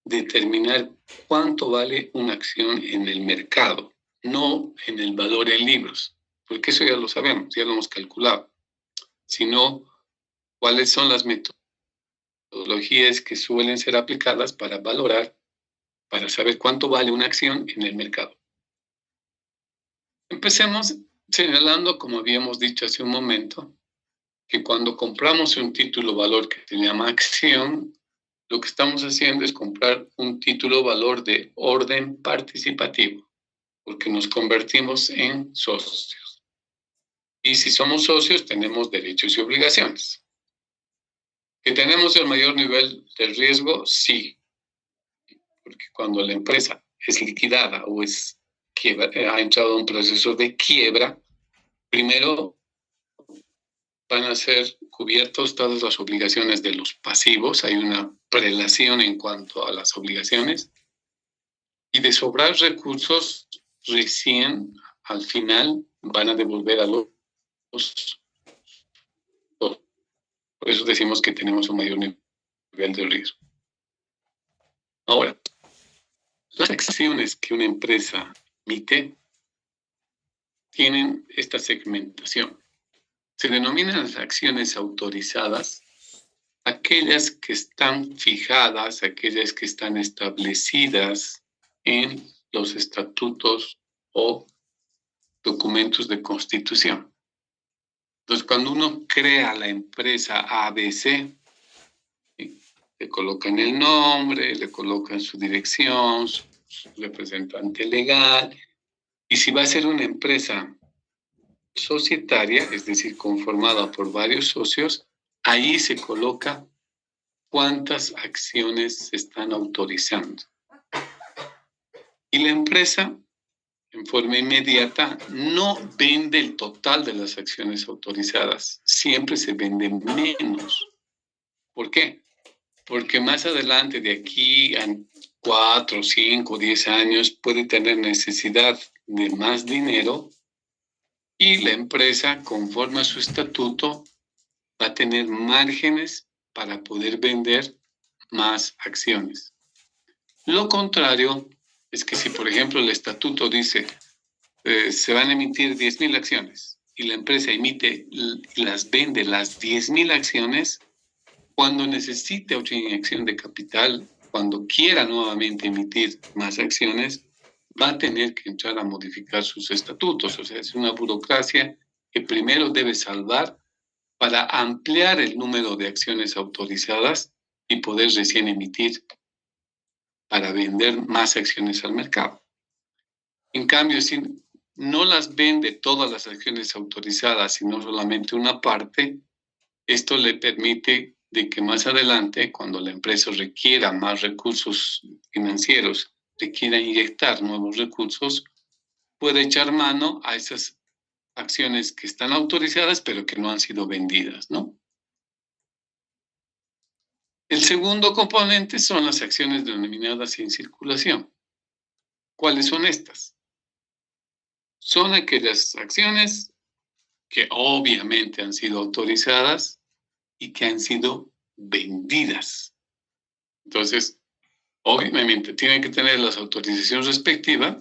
S1: determinar cuánto vale una acción en el mercado, no en el valor en libros, porque eso ya lo sabemos, ya lo hemos calculado, sino ¿Cuáles son las metodologías que suelen ser aplicadas para valorar, para saber cuánto vale una acción en el mercado? Empecemos señalando, como habíamos dicho hace un momento, que cuando compramos un título valor que se llama acción, lo que estamos haciendo es comprar un título valor de orden participativo, porque nos convertimos en socios. Y si somos socios, tenemos derechos y obligaciones. ¿Que tenemos el mayor nivel de riesgo? Sí, porque cuando la empresa es liquidada o ha entrado en un proceso de quiebra, primero van a ser cubiertos todas las obligaciones de los pasivos, hay una prelación en cuanto a las obligaciones, y de sobrar recursos, recién al final van a devolver a los. Por eso decimos que tenemos un mayor nivel de riesgo. Ahora, las acciones que una empresa emite tienen esta segmentación. Se denominan las acciones autorizadas aquellas que están fijadas, aquellas que están establecidas en los estatutos o documentos de constitución. Entonces, cuando uno crea la empresa ABC, le colocan el nombre, le colocan su dirección, su representante legal, y si va a ser una empresa societaria, es decir, conformada por varios socios, ahí se coloca cuántas acciones se están autorizando. Y la empresa, en forma inmediata, no vende el total de las acciones autorizadas. Siempre se vende menos. ¿Por qué? Porque más adelante, de aquí a 4, 5, 10 años, puede tener necesidad de más dinero y la empresa, conforme a su estatuto, va a tener márgenes para poder vender más acciones. Lo contrario es que si, por ejemplo, el estatuto dice se van a emitir 10,000 acciones y la empresa emite y las vende las 10,000 acciones, cuando necesite otra inyección de capital, cuando quiera nuevamente emitir más acciones, va a tener que entrar a modificar sus estatutos. O sea, es una burocracia que primero debe salvar para ampliar el número de acciones autorizadas y poder recién emitir para vender más acciones al mercado. En cambio, si no las vende todas las acciones autorizadas, sino solamente una parte, esto le permite de que más adelante, cuando la empresa requiera más recursos financieros, requiera inyectar nuevos recursos, pueda echar mano a esas acciones que están autorizadas, pero que no han sido vendidas, ¿no? El segundo componente son las acciones denominadas en circulación. ¿Cuáles son estas? Son aquellas acciones que obviamente han sido autorizadas y que han sido vendidas. Entonces, obviamente tienen que tener las autorizaciones respectivas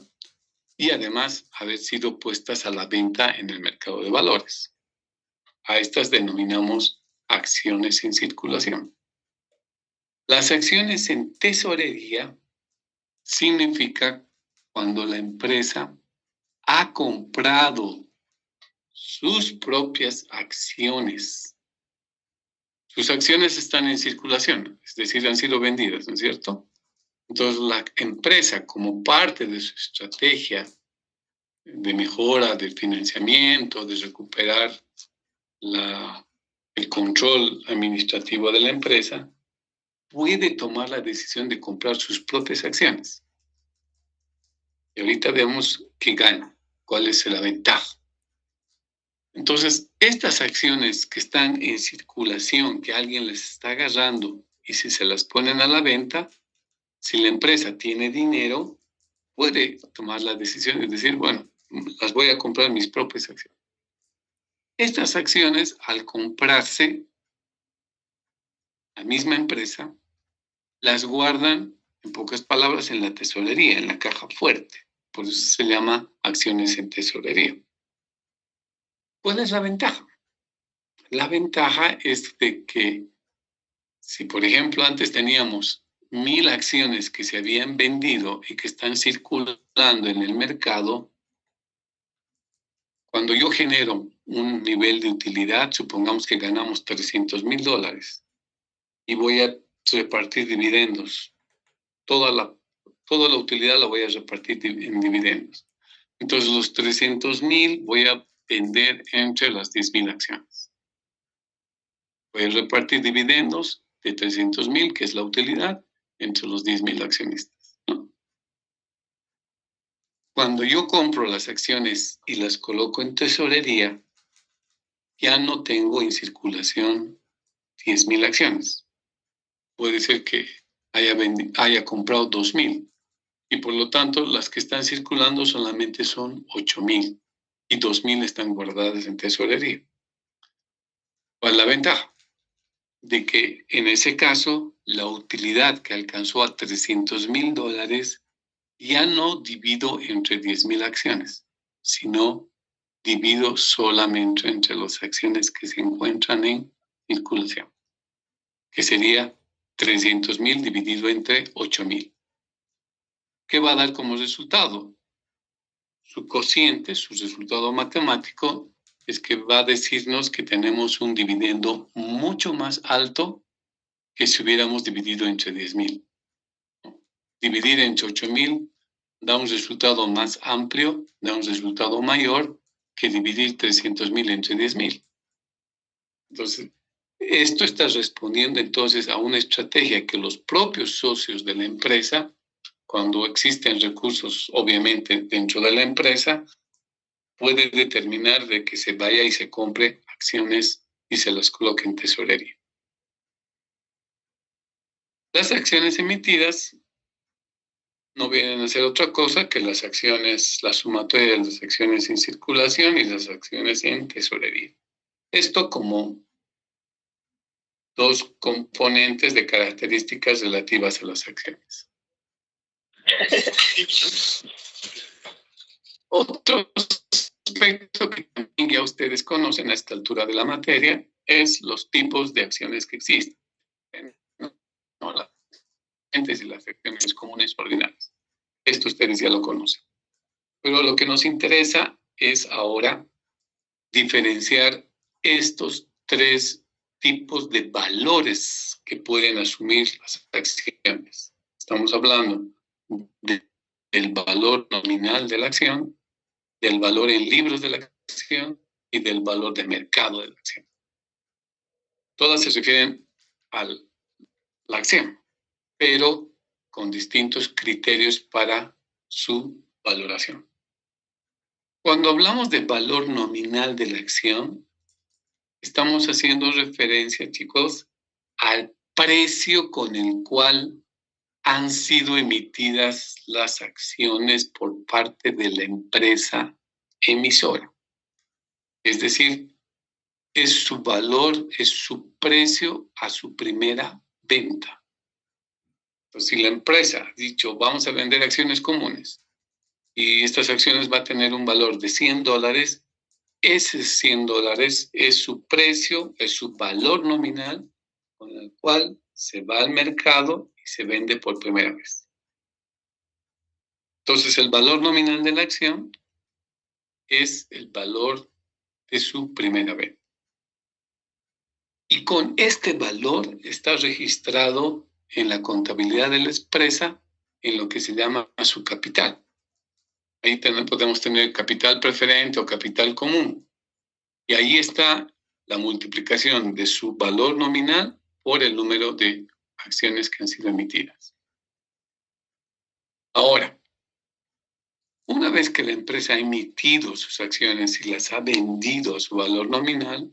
S1: y además haber sido puestas a la venta en el mercado de valores. A estas denominamos acciones en circulación. Las acciones en tesorería significa cuando la empresa ha comprado sus propias acciones. Sus acciones están en circulación, es decir, han sido vendidas, ¿no es cierto? Entonces, la empresa, como parte de su estrategia de mejora del financiamiento, de recuperar el control administrativo de la empresa, puede tomar la decisión de comprar sus propias acciones. Y ahorita vemos qué gana, cuál es la ventaja. Entonces, estas acciones que están en circulación, que alguien les está agarrando, y si se las ponen a la venta, si la empresa tiene dinero, puede tomar la decisión de decir, bueno, las voy a comprar mis propias acciones. Estas acciones, al comprarse, la misma empresa, las guardan, en pocas palabras, en la tesorería, en la caja fuerte. Por eso se llama acciones en tesorería. ¿Cuál es la ventaja? La ventaja es de que si, por ejemplo, antes teníamos 1.000 acciones que se habían vendido y que están circulando en el mercado, cuando yo genero un nivel de utilidad, supongamos que ganamos $300,000 y voy a repartir dividendos. Toda la utilidad la voy a repartir en dividendos. Entonces, los 300,000 voy a vender entre las 10,000 acciones. Voy a repartir dividendos de 300,000, que es la utilidad, entre los 10,000 accionistas, ¿no? Cuando yo compro las acciones y las coloco en tesorería, ya no tengo en circulación 10,000 acciones. Puede ser que haya comprado 2,000 y por lo tanto las que están circulando solamente son 8,000 y 2,000 están guardadas en tesorería. ¿Cuál es la ventaja? De que en ese caso la utilidad que alcanzó a $300,000 ya no divido entre 10,000 acciones, sino divido solamente entre las acciones que se encuentran en circulación, que sería 300,000 dividido entre 8,000. ¿Qué va a dar como resultado? Su cociente, su resultado matemático, es que va a decirnos que tenemos un dividendo mucho más alto que si hubiéramos dividido entre 10,000. Dividir entre 8,000 da un resultado más amplio, da un resultado mayor que dividir 300,000 entre 10,000. Entonces, esto está respondiendo entonces a una estrategia que los propios socios de la empresa, cuando existen recursos obviamente dentro de la empresa, puede determinar de que se vaya y se compre acciones y se las coloque en tesorería. Las acciones emitidas no vienen a ser otra cosa que las acciones, la sumatoria de las acciones en circulación y las acciones en tesorería. Esto como dos componentes de características relativas a las acciones. Otro aspecto que también ya ustedes conocen a esta altura de la materia es los tipos de acciones que existen. No, las acciones y las acciones comunes ordinarias. Esto ustedes ya lo conocen. Pero lo que nos interesa es ahora diferenciar estos tres tipos de valores que pueden asumir las acciones. Estamos hablando del valor nominal de la acción, del valor en libros de la acción y del valor de mercado de la acción. Todas se refieren a la acción, pero con distintos criterios para su valoración. Cuando hablamos de valor nominal de la acción, estamos haciendo referencia, chicos, al precio con el cual han sido emitidas las acciones por parte de la empresa emisora. Es decir, es su valor, es su precio a su primera venta. Entonces, si la empresa ha dicho, vamos a vender acciones comunes y estas acciones van a tener un valor de $100, ese $100 es su precio, es su valor nominal con el cual se va al mercado y se vende por primera vez. Entonces, el valor nominal de la acción es el valor de su primera venta. Y con este valor está registrado en la contabilidad de la empresa en lo que se llama su capital. Ahí podemos tener capital preferente o capital común. Y ahí está la multiplicación de su valor nominal por el número de acciones que han sido emitidas. Ahora, una vez que la empresa ha emitido sus acciones y las ha vendido a su valor nominal,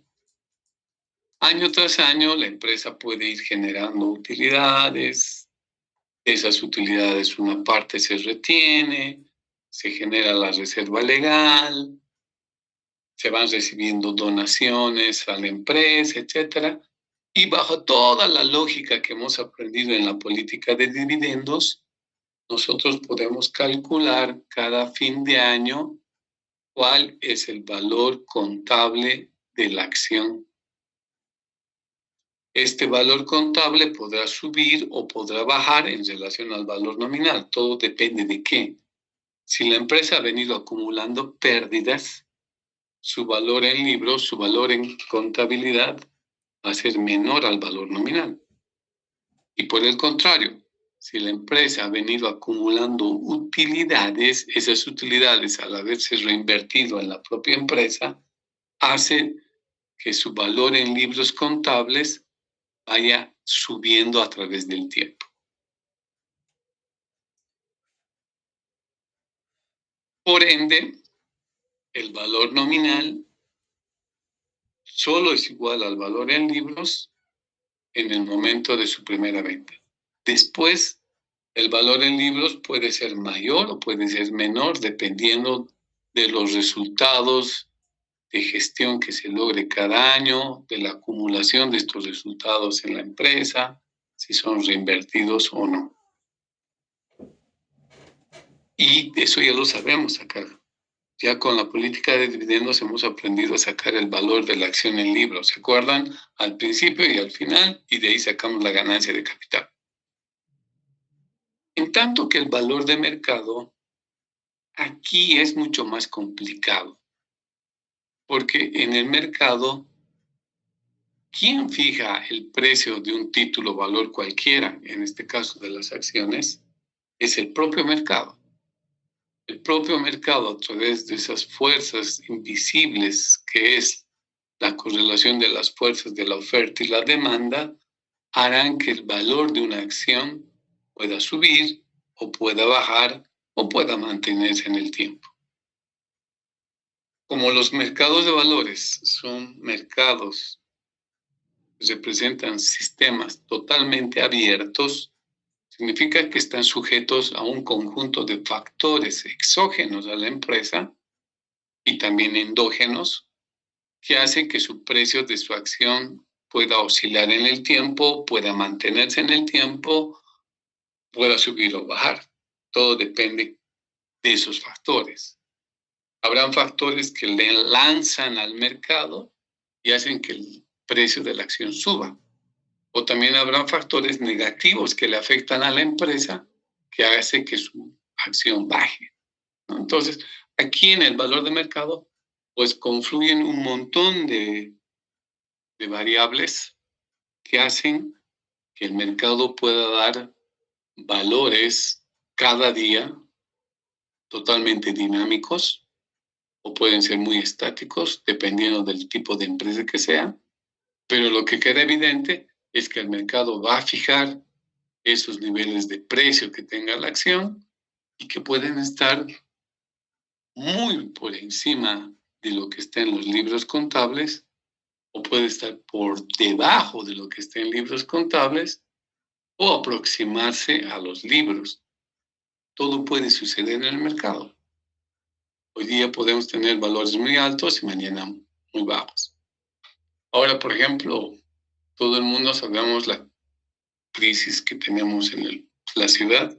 S1: año tras año la empresa puede ir generando utilidades. Esas utilidades, una parte se retiene, se genera la reserva legal, se van recibiendo donaciones a la empresa, etcétera. Y bajo toda la lógica que hemos aprendido en la política de dividendos, nosotros podemos calcular cada fin de año cuál es el valor contable de la acción este valor contable podrá subir o podrá bajar en relación al valor nominal. Todo depende de qué. Si la empresa ha venido acumulando pérdidas, su valor en libros, su valor en contabilidad va a ser menor al valor nominal. Y por el contrario, si la empresa ha venido acumulando utilidades, esas utilidades al haberse reinvertido en la propia empresa, hacen que su valor en libros contables vaya subiendo a través del tiempo. Por ende, el valor nominal solo es igual al valor en libros en el momento de su primera venta. Después, el valor en libros puede ser mayor o puede ser menor dependiendo de los resultados de gestión que se logre cada año, de la acumulación de estos resultados en la empresa, si son reinvertidos o no. Y eso ya lo sabemos sacar. Ya con la política de dividendos hemos aprendido a sacar el valor de la acción en libros. ¿Se acuerdan? Al principio y al final, y de ahí sacamos la ganancia de capital. En tanto que el valor de mercado aquí es mucho más complicado, porque en el mercado, ¿quién fija el precio de un título valor cualquiera, en este caso de las acciones? Es el propio mercado. El propio mercado, a través de esas fuerzas invisibles que es la correlación de las fuerzas de la oferta y la demanda, harán que el valor de una acción pueda subir o pueda bajar o pueda mantenerse en el tiempo. Como los mercados de valores son mercados que representan sistemas totalmente abiertos, significa que están sujetos a un conjunto de factores exógenos a la empresa y también endógenos que hacen que su precio de su acción pueda oscilar en el tiempo, pueda mantenerse en el tiempo, pueda subir o bajar. Todo depende de esos factores. Habrán factores que le lanzan al mercado y hacen que el precio de la acción suba. O también habrán factores negativos que le afectan a la empresa que hacen que su acción baje, ¿no? Entonces, aquí en el valor de mercado, pues confluyen un montón de variables que hacen que el mercado pueda dar valores cada día totalmente dinámicos o pueden ser muy estáticos dependiendo del tipo de empresa que sea, pero lo que queda evidente es que el mercado va a fijar esos niveles de precio que tenga la acción y que pueden estar muy por encima de lo que está en los libros contables o puede estar por debajo de lo que está en libros contables o aproximarse a los libros. Todo puede suceder en el mercado. Hoy día podemos tener valores muy altos y mañana muy bajos. Ahora, por ejemplo, todo el mundo sabemos la crisis que tenemos en la ciudad.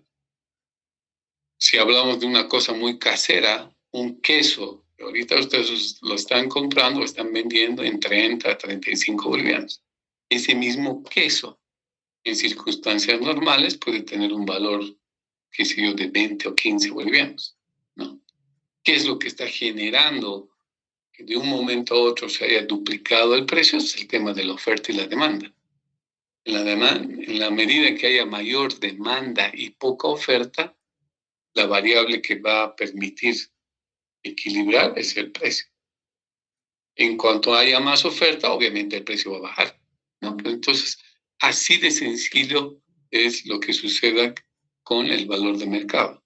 S1: Si hablamos de una cosa muy casera, un queso, ahorita ustedes lo están comprando, están vendiendo en 30 a 35 bolivianos. Ese mismo queso, en circunstancias normales, puede tener un valor, qué sé yo, de 20 o 15 bolivianos, ¿no? ¿Qué es lo que está generando que de un momento a otro se haya duplicado el precio? Es el tema de la oferta y la demanda. En la medida que haya mayor demanda y poca oferta, la variable que va a permitir equilibrar es el precio. En cuanto haya más oferta, obviamente el precio va a bajar, ¿no? Pero entonces, así de sencillo es lo que suceda con el valor de mercado,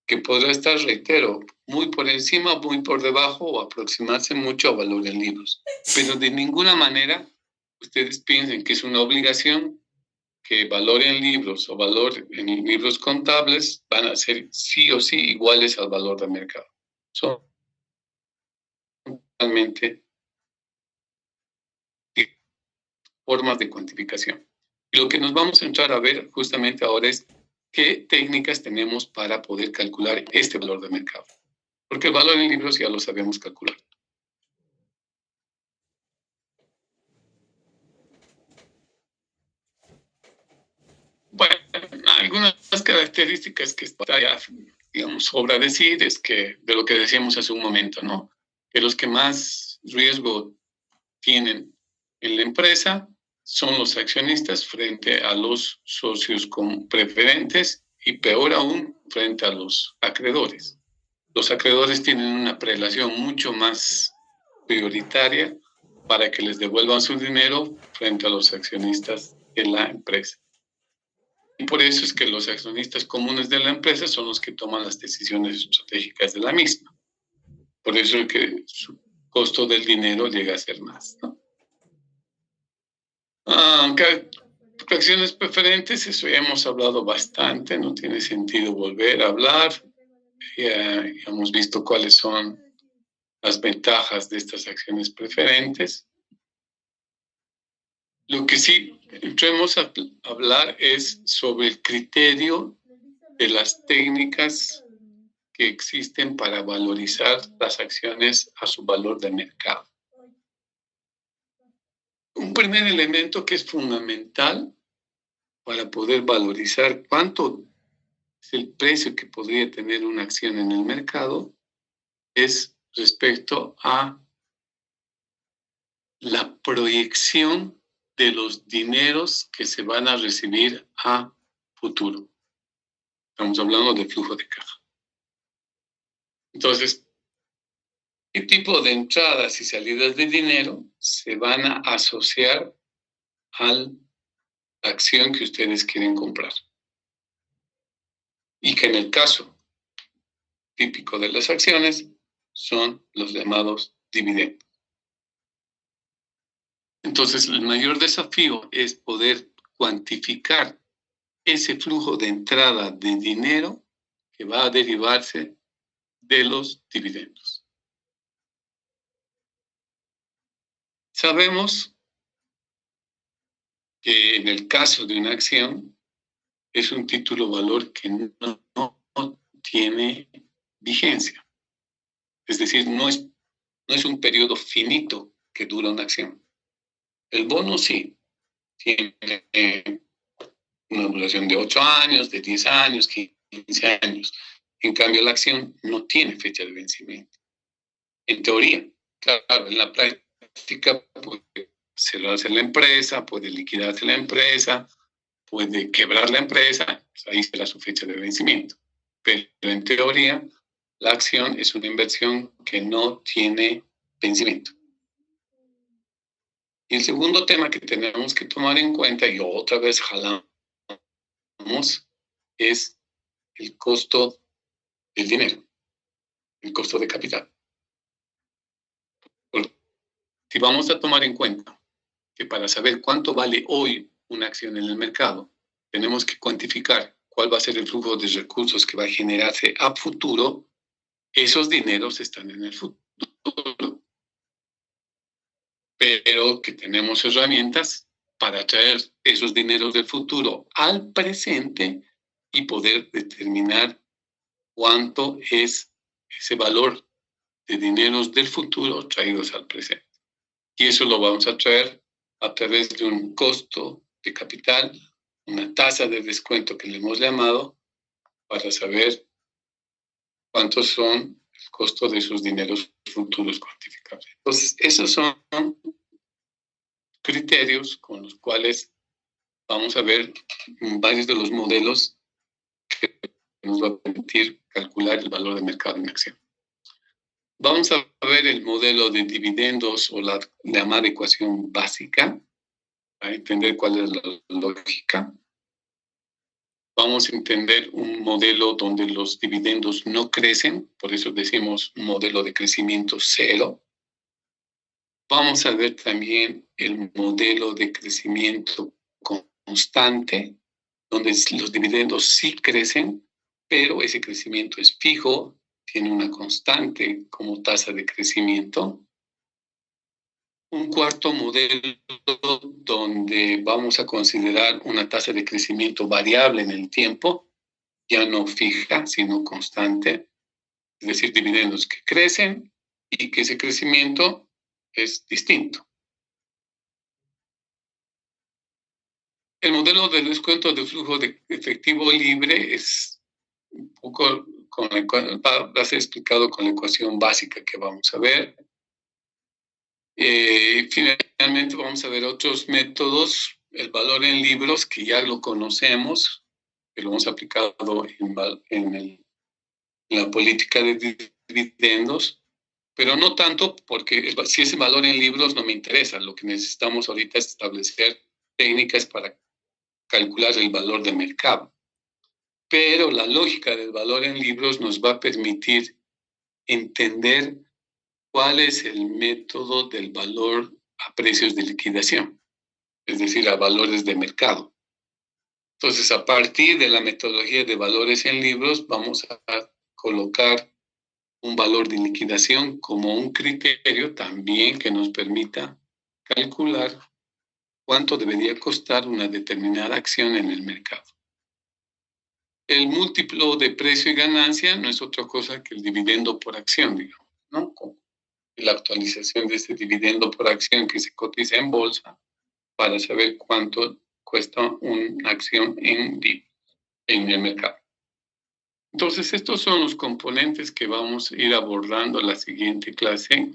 S1: que podrá estar, reitero, muy por encima, muy por debajo o aproximarse mucho a valor en libros. Pero de ninguna manera ustedes piensen que es una obligación que valor en libros o valor en libros contables van a ser sí o sí iguales al valor de mercado. Son totalmente formas de cuantificación. Y lo que nos vamos a entrar a ver justamente ahora es qué técnicas tenemos para poder calcular este valor de mercado. Porque el valor en libros ya lo sabemos calcular. algunas características que está ya, digamos, sobra decir es que de lo que decíamos hace un momento, ¿no? Que los que más riesgo tienen en la empresa son los accionistas frente a los socios con preferentes y peor aún frente a los acreedores. Los acreedores tienen una prelación mucho más prioritaria para que les devuelvan su dinero frente a los accionistas de la empresa. Y por eso es que los accionistas comunes de la empresa son los que toman las decisiones estratégicas de la misma. Por eso es que su costo del dinero llega a ser más, ¿no? Acciones preferentes, eso ya hemos hablado bastante, no tiene sentido volver a hablar. Ya hemos visto cuáles son las ventajas de estas acciones preferentes. Lo que sí entremos a hablar es sobre el criterio de las técnicas que existen para valorizar las acciones a su valor de mercado. Un primer elemento que es fundamental para poder valorizar cuánto es el precio que podría tener una acción en el mercado es respecto a la proyección de los dineros que se van a recibir a futuro. Estamos hablando de flujo de caja. Entonces, ¿qué tipo de entradas y salidas de dinero se van a asociar a la acción que ustedes quieren comprar? Y que en el caso típico de las acciones son los llamados dividendos. Entonces, el mayor desafío es poder cuantificar ese flujo de entrada de dinero que va a derivarse de los dividendos. Sabemos que en el caso de una acción es un título valor que no tiene vigencia. Es decir, no es un periodo finito que dura una acción. El bono sí tiene una duración de 8 años, de 10 años, 15 años. En cambio, la acción no tiene fecha de vencimiento. En teoría, claro, en la práctica puede cerrarse la empresa, puede liquidarse la empresa, puede quebrar la empresa, pues ahí será su fecha de vencimiento. Pero en teoría, la acción es una inversión que no tiene vencimiento. Y el segundo tema que tenemos que tomar en cuenta, y otra vez jalamos, es el costo del dinero, el costo de capital. Porque si vamos a tomar en cuenta que para saber cuánto vale hoy una acción en el mercado, tenemos que cuantificar cuál va a ser el flujo de recursos que va a generarse a futuro, esos dineros están en el futuro. Pero que tenemos herramientas para traer esos dineros del futuro al presente y poder determinar cuánto es ese valor de dineros del futuro traídos al presente. Y eso lo vamos a traer a través de un costo de capital, una tasa de descuento que le hemos llamado, para saber cuántos son el costo de esos dineros futuros cuantificables. Entonces, esos son criterios con los cuales vamos a ver varios de los modelos que nos va a permitir calcular el valor de mercado en acción. Vamos a ver el modelo de dividendos o la llamada ecuación básica, para entender cuál es la lógica. Vamos a entender un modelo donde los dividendos no crecen, por eso decimos modelo de crecimiento cero. Vamos a ver también el modelo de crecimiento constante, donde los dividendos sí crecen, pero ese crecimiento es fijo, tiene una constante como tasa de crecimiento. Un cuarto modelo donde vamos a considerar una tasa de crecimiento variable en el tiempo, ya no fija, sino constante, es decir, dividendos que crecen y que ese crecimiento es distinto. el modelo de descuento de flujo de efectivo libre es un poco va a ser explicado con la ecuación básica que vamos a ver. Finalmente vamos a ver otros métodos, el valor en libros, que ya lo conocemos, que lo hemos aplicado en la política de dividendos, pero no tanto porque si ese valor en libros no me interesa. Lo que necesitamos ahorita es establecer técnicas para calcular el valor de mercado. Pero la lógica del valor en libros nos va a permitir entender cuál es el método del valor a precios de liquidación, es decir, a valores de mercado. Entonces, a partir de la metodología de valores en libros, vamos a colocar un valor de liquidación como un criterio también que nos permita calcular cuánto debería costar una determinada acción en el mercado. El múltiplo de precio y ganancia no es otra cosa que el dividendo por acción, digamos, ¿no? Con la actualización de ese dividendo por acción que se cotiza en bolsa para saber cuánto cuesta una acción en el mercado. Entonces, estos son los componentes que vamos a ir abordando en la siguiente clase,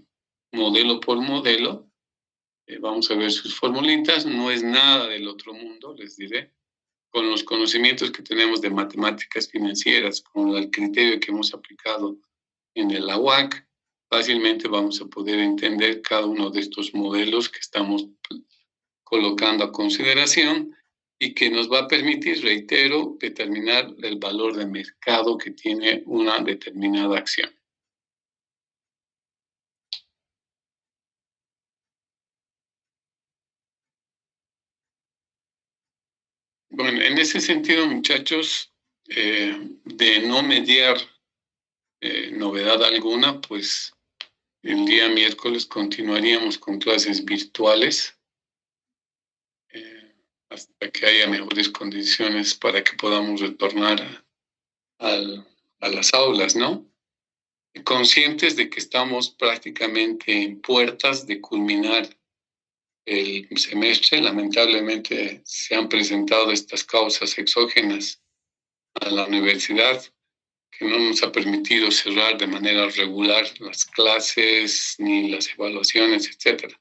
S1: modelo por modelo. Vamos a ver sus formulitas, no es nada del otro mundo, les diré. Con los conocimientos que tenemos de matemáticas financieras, con el criterio que hemos aplicado en el UAC, fácilmente vamos a poder entender cada uno de estos modelos que estamos colocando a consideración y que nos va a permitir, reitero, determinar el valor de mercado que tiene una determinada acción. Bueno, en ese sentido, muchachos, de no mediar novedad alguna, pues el día miércoles continuaríamos con clases virtuales hasta que haya mejores condiciones para que podamos retornar a las aulas, ¿no? Conscientes de que estamos prácticamente en puertas de culminar el semestre. Lamentablemente se han presentado estas causas exógenas a la universidad que no nos ha permitido cerrar de manera regular las clases ni las evaluaciones, etcétera.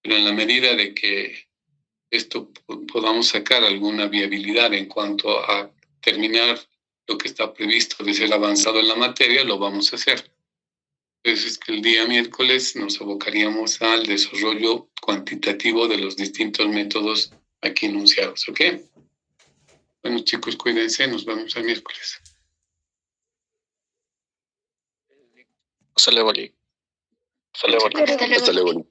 S1: Pero en la medida de que esto podamos sacar alguna viabilidad en cuanto a terminar lo que está previsto de ser avanzado en la materia, lo vamos a hacer. Entonces, que el día miércoles nos abocaríamos al desarrollo cuantitativo de los distintos métodos aquí enunciados, ¿ok? Bueno, chicos, cuídense, nos vemos el miércoles.
S2: Hasta luego, Lee.
S3: Hasta luego.
S1: Hasta luego.